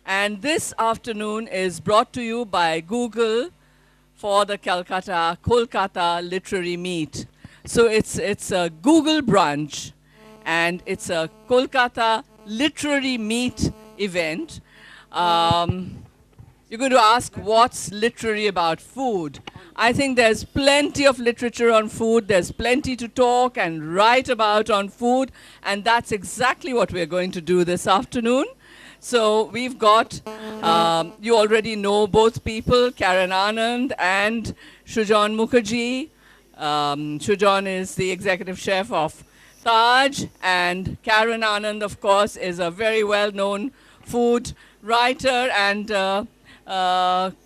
And this afternoon is brought to you by Google for the Kolkata Literary Meet. So it's a Google Brunch, and it's a Kolkata Literary Meet event. You're going to ask what's literary about food. I think there's plenty of literature on food. There's plenty to talk and write about on food, and that's exactly what we're going to do this afternoon. So we've got, you already know both people, Karen Anand and Sujan Mukherjee. Sujan is the executive chef of Taj, and Karen Anand, of course, is a very well-known food writer and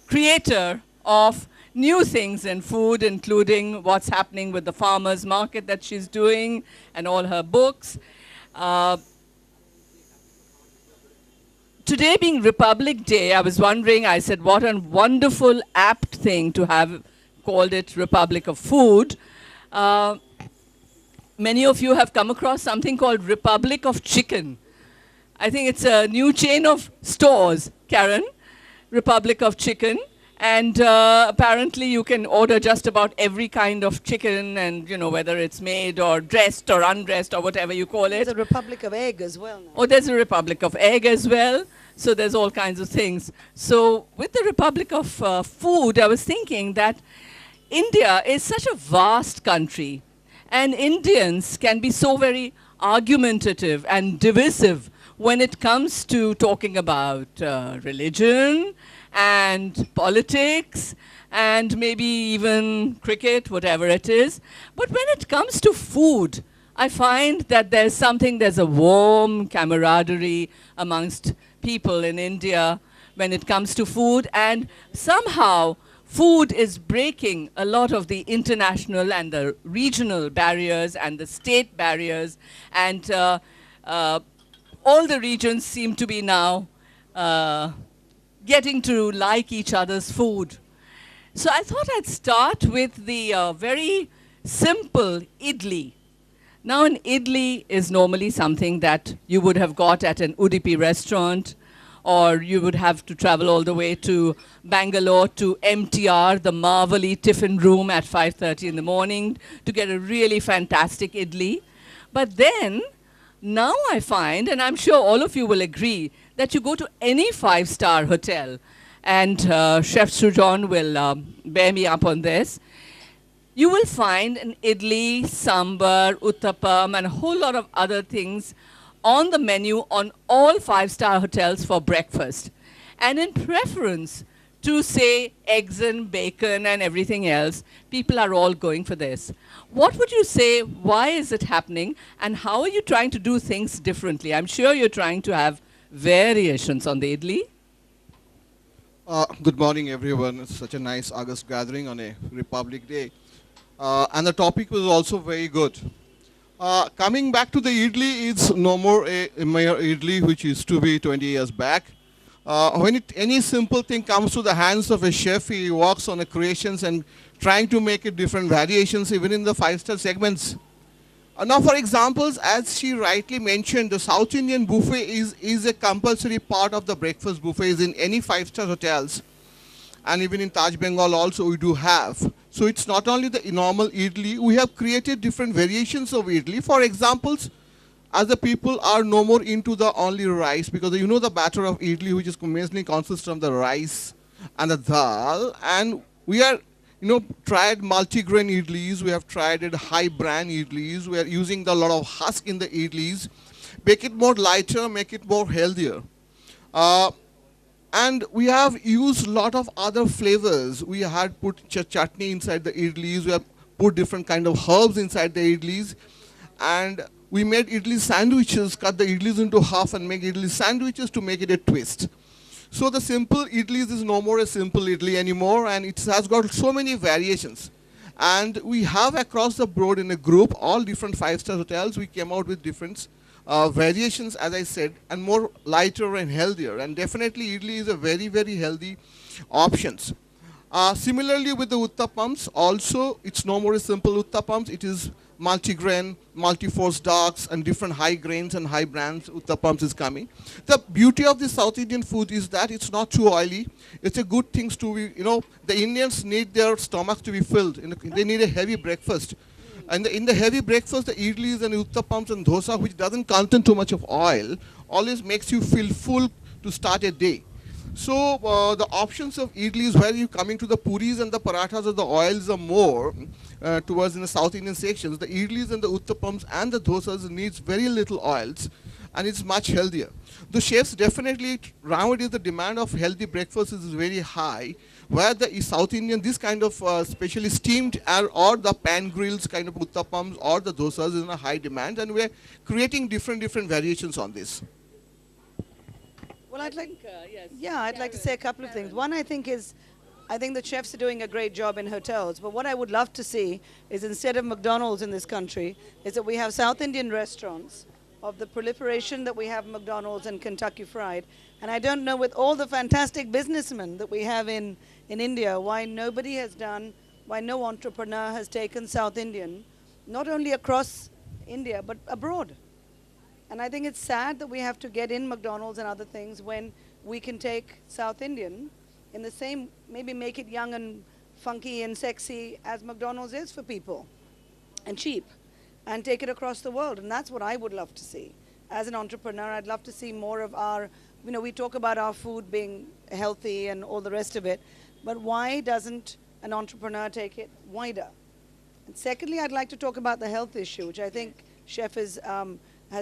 creator of new things in food, including what's happening with the farmers market that she's doing and all her books. Today being Republic Day, I was wondering, I said, what a wonderful, apt thing to have called it Republic of Food. Many of you have come across something called Republic of Chicken. I think it's a new chain of stores, Karen, Republic of Chicken. And apparently you can order just about every kind of chicken, and, you know, whether it's made or dressed or undressed or whatever you call it. There's a Republic of Egg as well now. Oh, there's a Republic of Egg as well. So there's all kinds of things. So with the Republic of Food, I was thinking that India is such a vast country, and Indians can be so very argumentative and divisive when it comes to talking about religion and politics and maybe even cricket, whatever it is. But when it comes to food, I find that there's a warm camaraderie amongst people in India when it comes to food, and somehow food is breaking a lot of the international and the regional barriers and the state barriers, and all the regions seem to be now getting to like each other's food. So I thought I'd start with the very simple idli. Now, an idli is normally something that you would have got at an Udupi restaurant, or you would have to travel all the way to Bangalore to MTR, the Marvelly tiffin room at 5:30 in the morning to get a really fantastic idli. But then, now I find, and I'm sure all of you will agree, that you go to any five-star hotel, and Chef Sujan will bear me up on this, you will find an idli, sambar, uttapam, and a whole lot of other things on the menu on all five-star hotels for breakfast. And in preference to, say, eggs and bacon and everything else, people are all going for this. What would you say, why is it happening, and how are you trying to do things differently? I'm sure you're trying to have variations on the idli. Good morning, everyone. It's such a nice August gathering on a Republic Day. And the topic was also very good. Coming back to the idli, it's no more a mere idli which used to be 20 years back. When any simple thing comes to the hands of a chef, he works on the creations and trying to make it different variations even in the five-star segments. Now, for examples, as she rightly mentioned, the South Indian buffet is a compulsory part of the breakfast buffets in any five-star hotels. And even in Taj Bengal also we do have. So it's not only the normal idli, we have created different variations of idli. For examples, as the people are no more into the only rice, because you know the batter of idli, which is mainly consists of the rice and the dal, and we are, tried multi-grain idlis, we have tried it high bran idlis, we are using a lot of husk in the idlis, make it more lighter, make it more healthier. And we have used a lot of other flavors. We had put chutney inside the idlis, we have put different kind of herbs inside the idlis, and we made idli sandwiches, cut the idlis into half and make idli sandwiches to make it a twist. So the simple idlis is no more a simple idli anymore, and it has got so many variations. And we have across the board in a group, all different five-star hotels, we came out with different variations, as I said, and more lighter and healthier. And definitely idli is a very, very healthy options. Similarly with the uttapams, also it's no more a simple uttapams. It is multi-grain, multi-force darks, and different high grains and high brands uttapams is coming. The beauty of the South Indian food is that it's not too oily. It's a good thing to be, the Indians need their stomachs to be filled. They need a heavy breakfast. And in the heavy breakfast, the idlis and uttapams and dosa, which doesn't contain too much of oil, always makes you feel full to start a day. So the options of idlis, where you're coming to the puris and the parathas, or the oils are more towards in the South Indian sections. The idlis and the uttapams and the dosas needs very little oils, and it's much healthier. The chefs definitely, nowadays the demand of healthy breakfast is very high, where the South Indian, this kind of specially steamed or the pan grills kind of uttapams or the dosas is in a high demand, and we're creating different variations on this. Well, I'd like, yes. yeah, I'd like to say a couple of things. One, I think the chefs are doing a great job in hotels. But what I would love to see is, instead of McDonald's in this country, is that we have South Indian restaurants of the proliferation that we have McDonald's and Kentucky Fried. And I don't know, with all the fantastic businessmen that we have in India, why no entrepreneur has taken South Indian, not only across India, but abroad. And I think it's sad that we have to get in McDonald's and other things when we can take South Indian in the same, maybe make it young and funky and sexy as McDonald's is for people, and cheap, and take it across the world. And that's what I would love to see. As an entrepreneur, I'd love to see more of our, we talk about our food being healthy and all the rest of it, but why doesn't an entrepreneur take it wider? And secondly, I'd like to talk about the health issue, which I think Chef has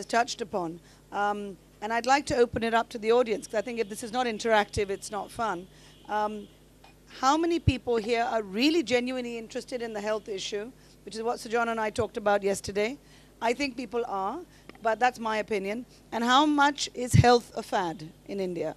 touched upon. And I'd like to open it up to the audience, because I think if this is not interactive, it's not fun. How many people here are really genuinely interested in the health issue, which is what Sujan and I talked about yesterday? I think people are, but that's my opinion. And how much is health a fad in India?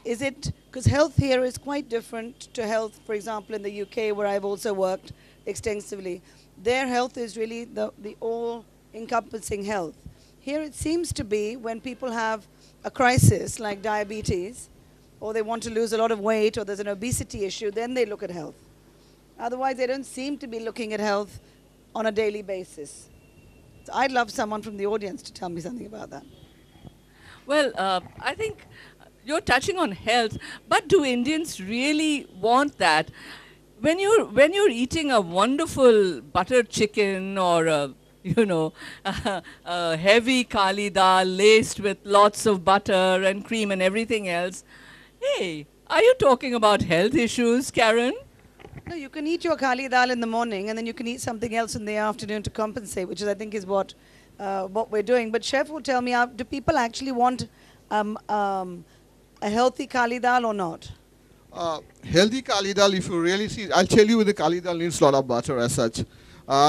Is it, because health here is quite different to health, for example, in the UK, where I've also worked extensively. Their health is really the all-encompassing health. Here it seems to be when people have a crisis like diabetes, or they want to lose a lot of weight, or there's an obesity issue, then they look at health. Otherwise, they don't seem to be looking at health on a daily basis. So I'd love someone from the audience to tell me something about that. Well, I think you're touching on health, but do Indians really want that? When you're eating a wonderful buttered chicken, or a heavy kali dal laced with lots of butter and cream and everything else, hey, are you talking about health issues, Karen? No, you can eat your kali dal in the morning, and then you can eat something else in the afternoon to compensate, which is, I think, is what we're doing. But Chef will tell me, do people actually want a healthy kali dal or not? Healthy kali dal, if you really see, I'll tell you, the kali dal needs a lot of butter as such.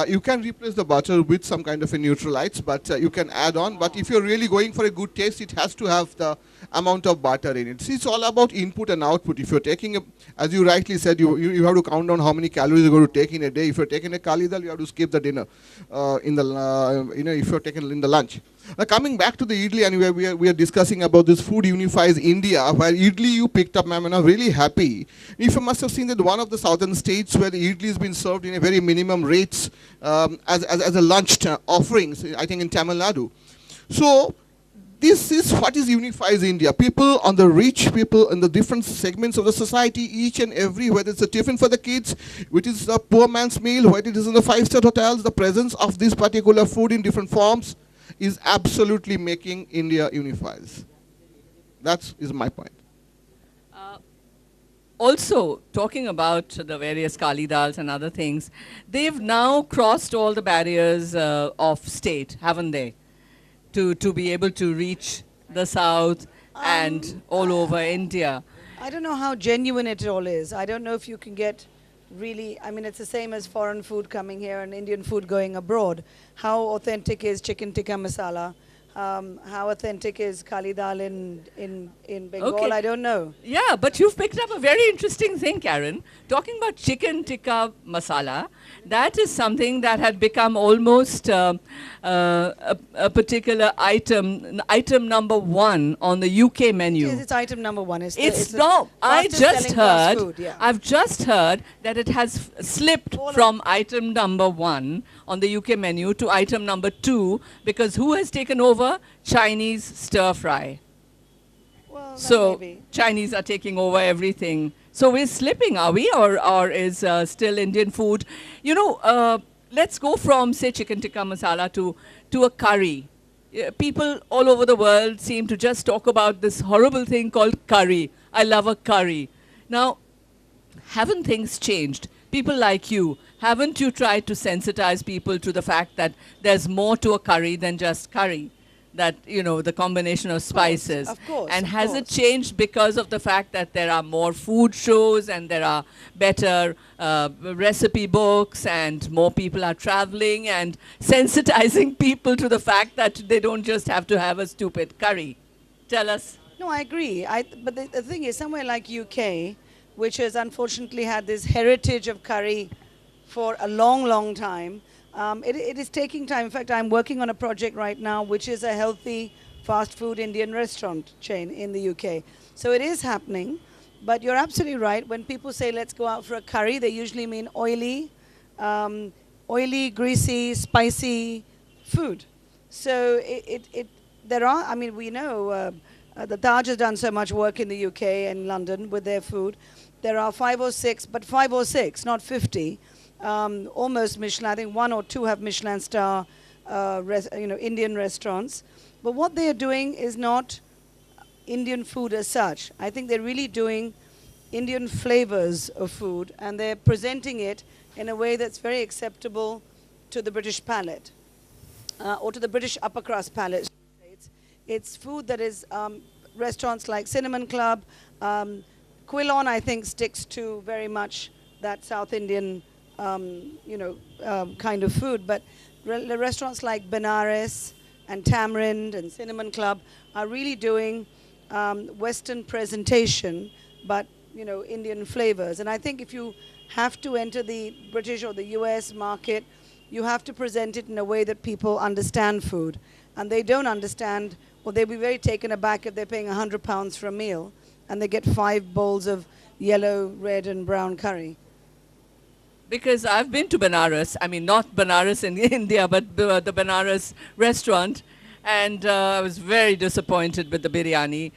You can replace the butter with some kind of a neutralites, but you can add on. But if you're really going for a good taste, it has to have the amount of butter in it. See, it's all about input and output. If you're taking as you rightly said, you have to count down how many calories you're going to take in a day. If you're taking a kali dal, you have to skip the dinner if you're taking in the lunch. Now, coming back to the idli, and we are discussing about this food unifies India, where idli you picked up, ma'am, and I'm really happy. If you must have seen that one of the southern states where the idli has been served in a very minimum rates as a lunch offerings, I think in Tamil Nadu. So this is what is unifies India. People on the rich, people in the different segments of the society, each and every, whether it's a tiffin for the kids, which is a poor man's meal, whether it is in the five-star hotels, the presence of this particular food in different forms is absolutely making India unifies. That is my point. Also, talking about the various kali dals and other things, they've now crossed all the barriers of state, haven't they? To be able to reach the south and all over India. I don't know how genuine it all is. I don't know if you can get really, it's the same as foreign food coming here and Indian food going abroad. How authentic is chicken tikka masala? How authentic is Kali dal in Bengal? Okay. I don't know. Yeah, but you've picked up a very interesting thing, Karen. Talking about chicken tikka masala, that is something that had become almost a particular item number one on the UK menu. Yes, it's item number one. It's the no. I fastest just selling fast heard. food, yeah. I've just heard that it has slipped Fallen. from item number one on the UK menu to item number two because who has taken over? Chinese stir fry. Well, that So may be. Chinese are taking over everything. So we're slipping, are we, or is still Indian food? You know, let's go from say chicken tikka masala to a curry. People all over the world seem to just talk about this horrible thing called curry. I love a curry. Now, haven't things changed? People like you, haven't you tried to sensitize people to the fact that there's more to a curry than just curry? That, you know, the combination of spices. of course, And of has it course. changed because of the fact that there are more food shows and there are better recipe books and more people are traveling and sensitizing people to the fact that they don't just have to have a stupid curry? Tell us. No, I agree. But the thing is, somewhere like UK, which has unfortunately had this heritage of curry for a long, long time, it is taking time. In fact, I'm working on a project right now, which is a healthy fast food Indian restaurant chain in the UK. So it is happening. But you're absolutely right. When people say, let's go out for a curry, they usually mean oily, greasy, spicy food. So there are, I mean, we know the Taj has done so much work in the UK and London with their food. There are 5 or 6, but 5 or 6, not 50, almost Michelin. I think 1 or 2 have Michelin star, Indian restaurants. But what they are doing is not Indian food as such. I think they're really doing Indian flavors of food, and they're presenting it in a way that's very acceptable to the British palate, or to the British upper crust palate. It's food that is restaurants like Cinnamon Club. Quilon, I think, sticks to very much that South Indian, kind of food. But the restaurants like Benares and Tamarind and Cinnamon Club are really doing Western presentation, but Indian flavors. And I think if you have to enter the British or the US market, you have to present it in a way that people understand food. And they don't understand, or they'll be very taken aback if they're paying £100 for a meal and they get 5 bowls of yellow, red and brown curry. Because I've been to Benares, I mean not Benares in India, but the Benares restaurant, and I was very disappointed with the biryani.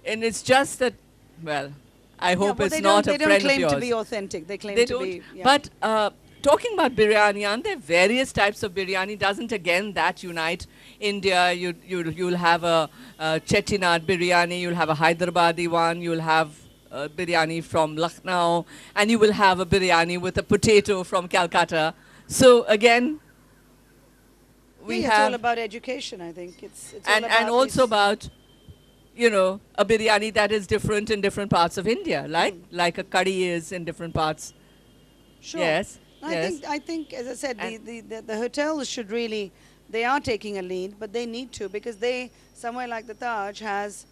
And it's just that, well, I hope it's not a friend of yours. They don't claim to be authentic. They claim to be... Yeah. But talking about biryani, aren't there various types of biryani? Doesn't again that unite India? You'll have a Chettinad biryani, you'll have a Hyderabadi one, you'll have biryani from Lucknow, and you will have a biryani with a potato from Calcutta. So again, we it's have... all about education, I think. It's and all about also about, a biryani that is different in different parts of India, like a curry is in different parts. Sure. Yes. I think, as I said, the hotels should really, they are taking a lead, but they need to, because somewhere like the Taj has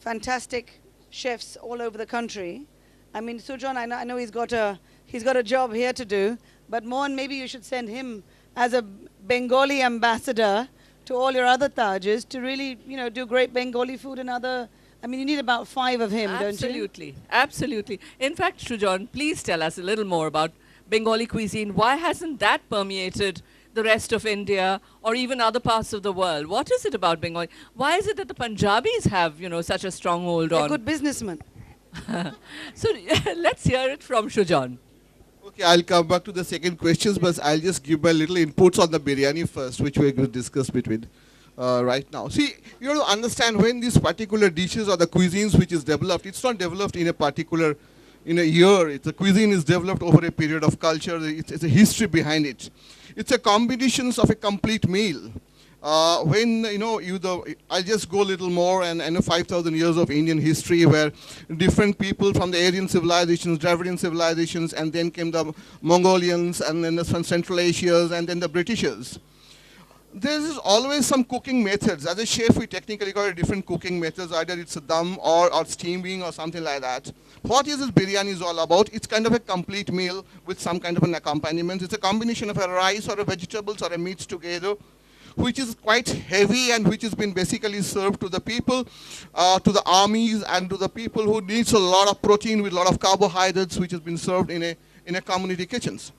fantastic chefs all over the country. I mean, Sujan, I know he's got a job here to do, but Mohan, maybe you should send him as a Bengali ambassador to all your other Tajes to really, do great Bengali food and other. I mean, you need about 5 of him, don't you? Absolutely, absolutely. In fact, Sujan, please tell us a little more about Bengali cuisine. Why hasn't that permeated the rest of India or even other parts of the world? What is it about Bengali? Why is it that the Punjabis have, such a stronghold on? They're good businessmen. So let's hear it from Sujan. Okay, I'll come back to the second questions, but I'll just give my little inputs on the biryani first, which we're going to discuss between right now. See, you have to understand when these particular dishes or the cuisines which is developed, it's not developed in a particular, in a year. The cuisine is developed over a period of culture. It's a history behind it. It's a combination of a complete meal. I'll just go a little more, and 5,000 years of Indian history where different people from the Aryan civilizations, Dravidian civilizations, and then came the Mongolians, and then the Central Asians, and then the Britishers. there is always some cooking methods. As a chef, we technically got a different cooking methods. Either it's a dum or steaming or something like that. What is this biryani is all about? It's kind of a complete meal with some kind of an accompaniment. It's a combination of a rice or a vegetables or a meats together, which is quite heavy and which has been basically served to the people, to the armies and to the people who needs a lot of protein with a lot of carbohydrates, which has been served in a community kitchens.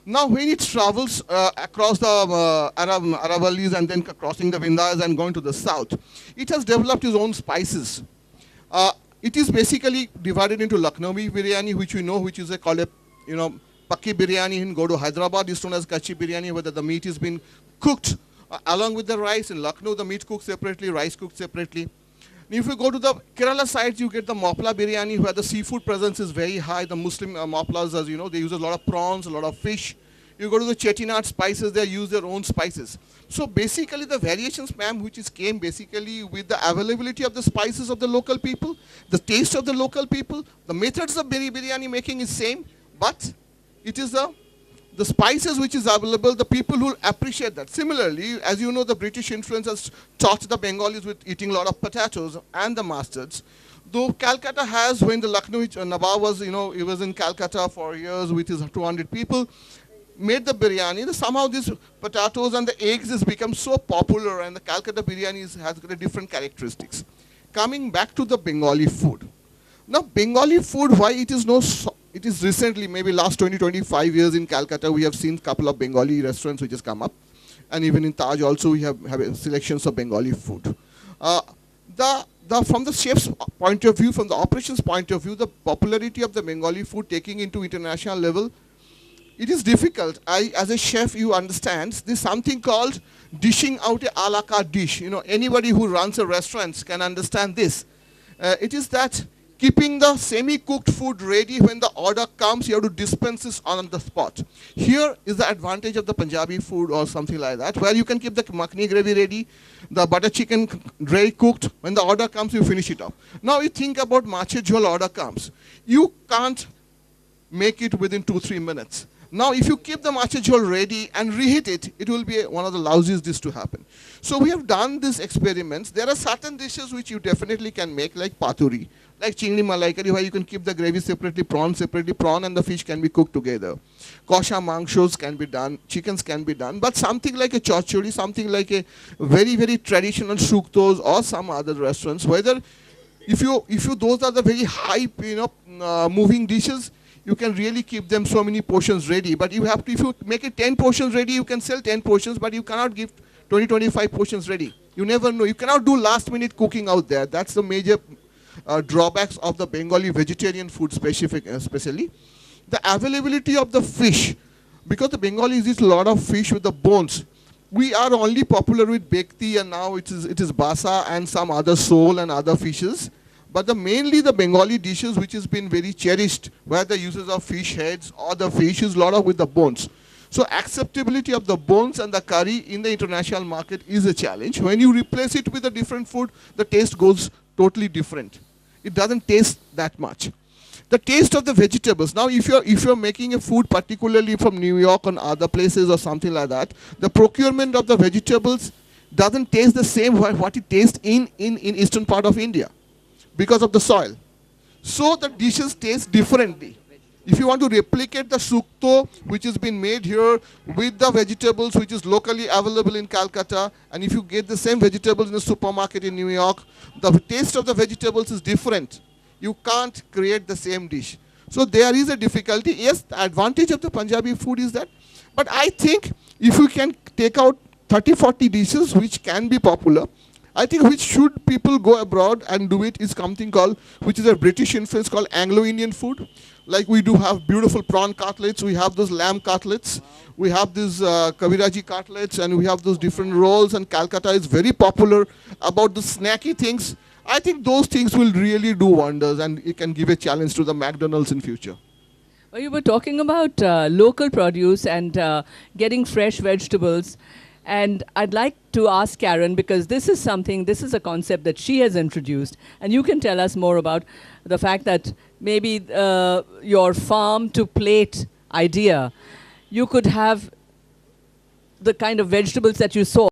Now, when it travels across the Aravallis and then crossing the Vindhyas and going to the south, it has developed its own spices. It is basically divided into Lucknowi biryani, which we know, which is called a, Pakki biryani. And go to Hyderabad, is known as Kachi biryani, whether the meat has been cooked along with the rice. In Lucknow, the meat cooked separately, rice cooked separately. If you go to the Kerala side, you get the Mopla biryani, where the seafood presence is very high. The Muslim Moplas, as you know, they use a lot of prawns, a lot of fish. You go to the Chettinad spices, they use their own spices. So basically the variations, ma'am, which came basically with the availability of the spices of the local people, the taste of the local people, the methods of biryani making is same, but it is the spices which is available, the people who appreciate that. Similarly, as you know, the British influence has taught the Bengalis with eating a lot of potatoes and the mustards. Though Calcutta has, when the Lucknow Nawab was, he was in Calcutta for years with his 200 people, made the biryani. Somehow these potatoes and the eggs has become so popular, and the Calcutta biryani has got a different characteristics. Coming back to the Bengali food. Now, Bengali food, why it is it is recently, maybe last 20-25 years in Calcutta, we have seen a couple of Bengali restaurants which has come up. And even in Taj also, we have selections of Bengali food. From the chef's point of view, from the operations point of view, the popularity of the Bengali food taking into international level, it is difficult. As a chef, you understand, there's something called dishing out a la carte dish. Anybody who runs a restaurant can understand this. It is that keeping the semi-cooked food ready when the order comes, you have to dispense this on the spot. Here is the advantage of the Punjabi food or something like that, where you can keep the makhni gravy ready, the butter chicken dry cooked. When the order comes, you finish it off. Now you think about mache jhol order comes. You can't make it within 2-3 minutes. Now, if you keep the mache jhol ready and reheat it, it will be one of the lousiest dishes to happen. So we have done these experiments. There are certain dishes which you definitely can make, like paturi, like chingdi malaikari, where you can keep the gravy separately, prawn and the fish can be cooked together. Kosha mangshos can be done, chickens can be done, but something like a chachuri, something like a very, very traditional shuktos or some other restaurants, whether if you those are the very hype, moving dishes, you can really keep them so many portions ready. But you have to, if you make it 10 portions ready, you can sell 10 portions, but you cannot give 20-25 portions ready. You never know. You cannot do last minute cooking out there. That's the major drawbacks of the Bengali vegetarian food especially. The availability of the fish, because the Bengalis eat a lot of fish with the bones. We are only popular with bekti, and now it is basa and some other sole and other fishes. But mainly the Bengali dishes which has been very cherished, where the uses of fish heads or the fish is a lot of with the bones. So acceptability of the bones and the curry in the international market is a challenge. When you replace it with a different food, the taste goes totally different. It doesn't taste that much. The taste of the vegetables. Now, if you're making a food particularly from New York or other places or something like that, the procurement of the vegetables doesn't taste the same what it tastes in eastern part of India, because of the soil. So the dishes taste differently. If you want to replicate the sukto which has been made here with the vegetables which is locally available in Calcutta, and if you get the same vegetables in the supermarket in New York, the taste of the vegetables is different. You can't create the same dish. So there is a difficulty. Yes, the advantage of the Punjabi food is that, but I think if you can take out 30-40 dishes which can be popular, I think which should people go abroad and do it is something called, which is a British influence called Anglo-Indian food. Like we do have beautiful prawn cutlets, we have those lamb cutlets, we have these Kaviraji cutlets, and we have those different rolls, and Calcutta is very popular about the snacky things. I think those things will really do wonders, and it can give a challenge to the McDonald's in future. Well, you were talking about local produce and getting fresh vegetables. And I'd like to ask Karen, because this is a concept that she has introduced, and you can tell us more about the fact that maybe your farm to plate idea, you could have the kind of vegetables that you saw